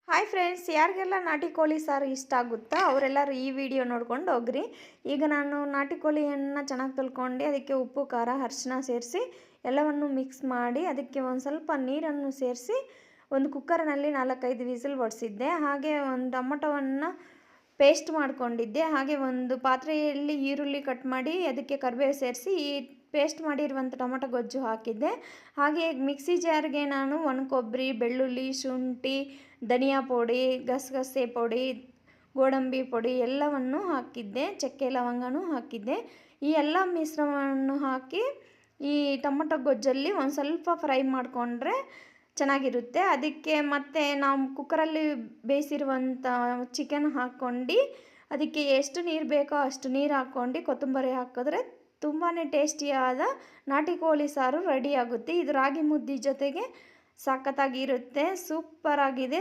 Hi friends, ಯಾರಿಗೆಲ್ಲ ನಾಟಿ ಕೋಳಿ ಸಾರು ಇಷ್ಟ ಆಗುತ್ತಾ ಅವರೆಲ್ಲರೂ ಈ ವಿಡಿಯೋ ನೋಡ್ಕೊಂಡು ಹೋಗ್ರಿ. ಈಗ ನಾನು ನಾಟಿ ಕೋಳಿಯನ್ನು ಚೆನ್ನಾಗಿ ತೊಳ್ಕೊಂಡು ಅದಕ್ಕೆ ಉಪ್ಪು, ಖಾರ, ಅರಿಶಿನ ಸೇರಿಸಿ ಎಲ್ಲವನ್ನು ಮಿಕ್ಸ್ ಮಾಡಿ ಅದಕ್ಕೆ ಒಂದು ಸ್ವಲ್ಪ ನೀರನ್ನು ಸೇರಿಸಿ ಒಂದು ಕುಕ್ಕರ್ನಲ್ಲಿ 4-5 ವಿಸಿಲ್ ಹೊಡೆಸಿದ್ದೆ. ಹಾಗೆ ಒಂದು ಟೊಮೊಟೊವನ್ನು ಪೇಸ್ಟ್ ಮಾಡ್ಕೊಂಡಿದ್ದೆ. ಹಾಗೆ ಒಂದು ಪಾತ್ರೆಯಲ್ಲಿ ಈರುಳ್ಳಿ ಕಟ್ ಮಾಡಿ ಅದಕ್ಕೆ ಕರಿಬೇವು ಸೇರಿಸಿ ಈ ಪೇಸ್ಟ್ ಮಾಡಿರುವಂಥ ಟೊಮೊಟೊ ಗೊಜ್ಜು ಹಾಕಿದ್ದೆ. ಹಾಗೆ ಮಿಕ್ಸಿ ಜಾರ್ಗೆ ನಾನು ಒಣ ಕೊಬ್ಬರಿ, ಬೆಳ್ಳುಳ್ಳಿ, ಶುಂಠಿ, ಧನಿಯಾ ಪುಡಿ, ಗಸಗಸೆ ಪುಡಿ, ಗೋಡಂಬಿ ಪುಡಿ ಎಲ್ಲವನ್ನು ಹಾಕಿದ್ದೆ. ಚಕ್ಕೆ ಲವಂಗನೂ ಹಾಕಿದ್ದೆ. ಈ ಎಲ್ಲ ಮಿಶ್ರಣವನ್ನು ಹಾಕಿ ಈ ಟೊಮೊಟೊ ಗೊಜ್ಜಲ್ಲಿ ಒಂದು ಸ್ವಲ್ಪ ಫ್ರೈ ಮಾಡಿಕೊಂಡ್ರೆ ಚೆನ್ನಾಗಿರುತ್ತೆ. ಅದಕ್ಕೆ ಮತ್ತೆ ನಾವು ಕುಕ್ಕರಲ್ಲಿ ಬೇಯಿಸಿರುವಂಥ ಚಿಕನ್ ಹಾಕ್ಕೊಂಡು ಅದಕ್ಕೆ ಎಷ್ಟು ನೀರು ಬೇಕೋ ಅಷ್ಟು ನೀರು ಹಾಕ್ಕೊಂಡು ಕೊತ್ತಂಬರಿ ಹಾಕಿದ್ರೆ ತುಂಬಾ ಟೇಸ್ಟಿಯಾದ ನಾಟಿ ಕೋಳಿ ಸಾರು ರೆಡಿಯಾಗುತ್ತೆ. ಇದು ರಾಗಿ ಮುದ್ದೆ ಜೊತೆಗೆ ಸಖತ್ತಾಗಿರುತ್ತೆ. ಸೂಪರಾಗಿದೆ.